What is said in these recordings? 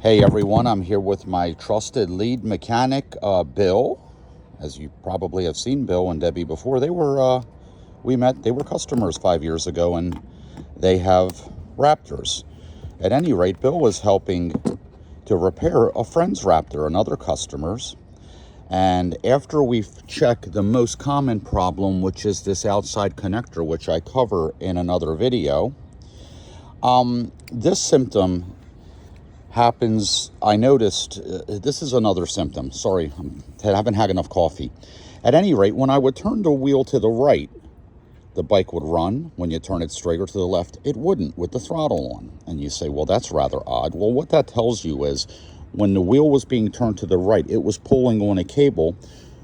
Hey everyone, I'm here with my trusted lead mechanic, Bill. As you probably have seen Bill and Debbie before, they were customers 5 years ago, and they have Raptors. At any rate, Bill was helping to repair a friend's Raptor, another customer's. And after we've checked the most common problem, which is this outside connector, which I cover in another video, this symptom happens. I noticed, this is another symptom. Sorry, I haven't had enough coffee. At any rate, when I would turn the wheel to the right, the bike would run. When you turn it straight or to the left, it wouldn't with the throttle on. And you say, well, that's rather odd. Well, what that tells you is when the wheel was being turned to the right, it was pulling on a cable,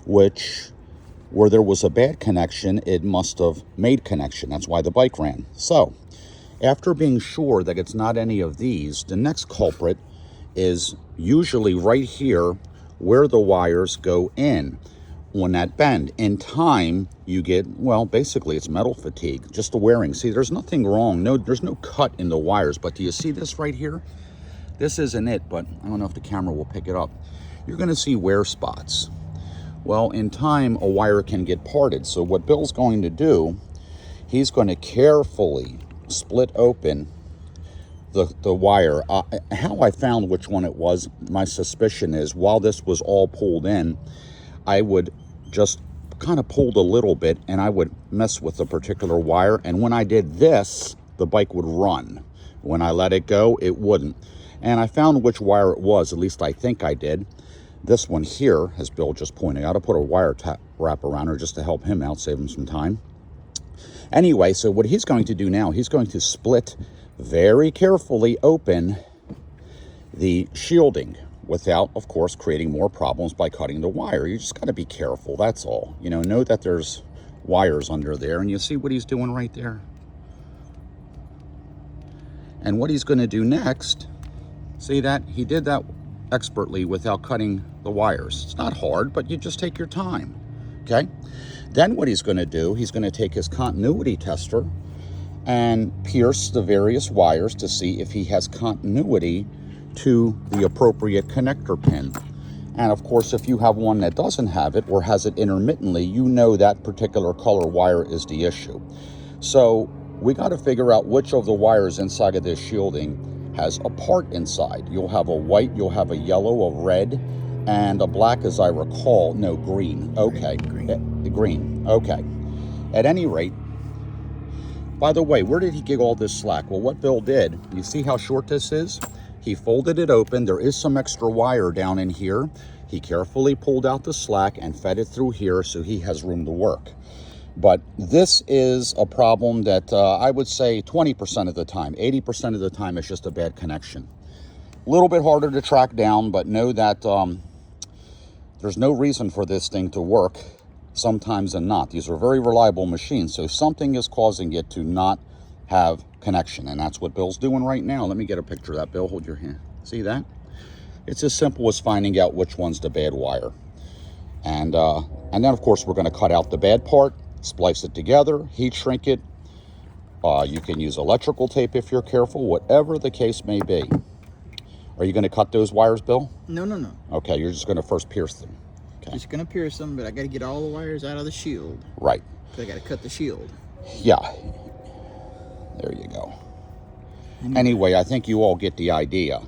where there was a bad connection, it must have made connection. That's why the bike ran. So after being sure that it's not any of these, the next culprit is usually right here where the wires go in on that bend. In time, you get, well, basically it's metal fatigue, just the wearing. See, there's nothing wrong. There's no cut in the wires, but do you see this right here? This isn't it, but I don't know if the camera will pick it up. You're gonna see wear spots. Well, in time, a wire can get parted. So what Bill's going to do, he's going to carefully split open the wire. How I found which one it was, my suspicion is while this was all pulled in, I would just kind of pulled a little bit and I would mess with the particular wire. And when I did this, the bike would run. When I let it go, it wouldn't. And I found which wire it was, at least I think I did. This one here, as Bill just pointed out, I put a wire wrap around her just to help him out, save him some time. Anyway, so what he's going to do now, he's going to split very carefully open the shielding without, of course, creating more problems by cutting the wire. You just got to be careful, that's all. Know that there's wires under there, and you see what he's doing right there. And what he's going to do next, see that? He did that expertly without cutting the wires. It's not hard, but you just take your time, okay? Then what he's going to do, he's going to take his continuity tester and pierce the various wires to see if he has continuity to the appropriate connector pin. And of course, if you have one that doesn't have it or has it intermittently, you know that particular color wire is the issue. So we got to figure out which of the wires inside of this shielding has a part inside. You'll have a white, you'll have a yellow, a red, and a black, as I recall. No, green. Okay. Green. Okay. At any rate, by the way, where did he get all this slack? Well, what Bill did, you see how short this is? He folded it open. There is some extra wire down in here. He carefully pulled out the slack and fed it through here so he has room to work. But this is a problem that I would say 20% of the time, 80% of the time, it's just a bad connection. A little bit harder to track down, but know that there's no reason for this thing to work sometimes and not. These are very reliable machines, so something is causing it to not have connection, and that's what Bill's doing right now. Let me get a picture of that. Bill, hold your hand. See that? It's as simple as finding out which one's the bad wire. And then, of course, we're going to cut out the bad part, splice it together, heat shrink it. You can use electrical tape if you're careful, whatever the case may be. Are you going to cut those wires, Bill? No. Okay, you're just going to first pierce them. Okay. Just going to pierce them, but I got to get all the wires out of the shield. Right. So I got to cut the shield. Yeah. There you go. Anyway, I think you all get the idea.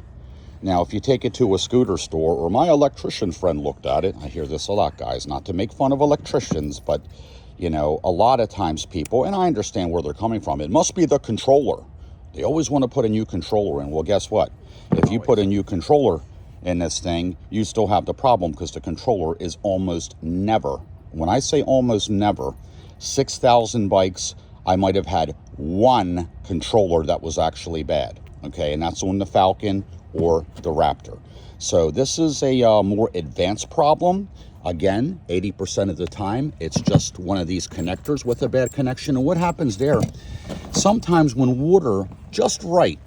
Now, if you take it to a scooter store, or my electrician friend looked at it, I hear this a lot, guys, not to make fun of electricians, but, a lot of times people, and I understand where they're coming from, it must be the controller. They always want to put a new controller in. Well, guess what? If you put a new controller in this thing, you still have the problem because the controller is almost never, when I say almost never, 6,000 bikes, I might have had one controller that was actually bad, okay? And that's on the Falcon or the Raptor. So this is a more advanced problem. Again, 80% of the time, it's just one of these connectors with a bad connection. And what happens there, sometimes when water just right,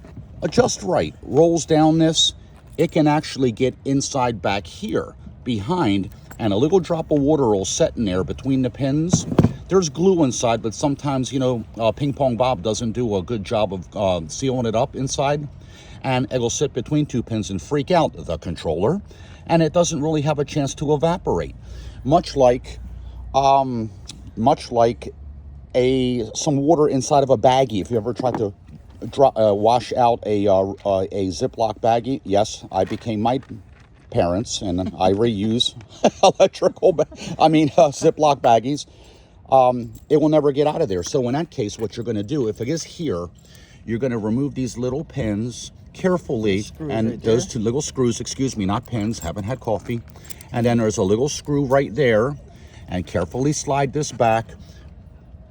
rolls down this, it can actually get inside back here, behind, and a little drop of water will set in there between the pins. There's glue inside, but sometimes, Ping Pong Bob doesn't do a good job of sealing it up inside. and it'll sit between two pins and freak out the controller, and it doesn't really have a chance to evaporate. Much like some water inside of a baggie. If you ever tried to wash out a Ziploc baggie, yes, I became my parents, and I reuse Ziploc baggies. It will never get out of there. So in that case, what you're going to do, if it is here, you're going to remove these little pins carefully, and right those there. two little screws, excuse me, not pins, haven't had coffee. And then there's a little screw right there, and carefully slide this back,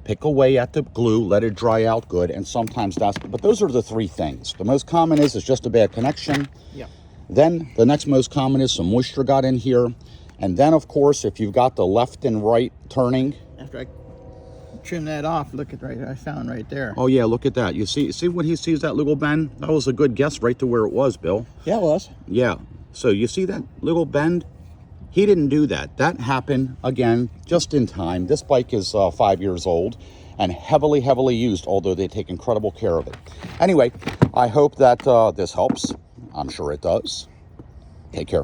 pick away at the glue, let it dry out good, and sometimes but those are the three things. The most common is just a bad connection. Yep. Then the next most common is some moisture got in here. And then, of course, if you've got the left and right turning. After I trim that off, look at I found right there. Oh, yeah, look at that. You see when he sees that little bend? That was a good guess right to where it was, Bill. Yeah, it was. Yeah. So you see that little bend? He didn't do that. That happened, again, just in time. This bike is 5 years old and heavily, heavily used, although they take incredible care of it. Anyway, I hope that this helps. I'm sure it does. Take care.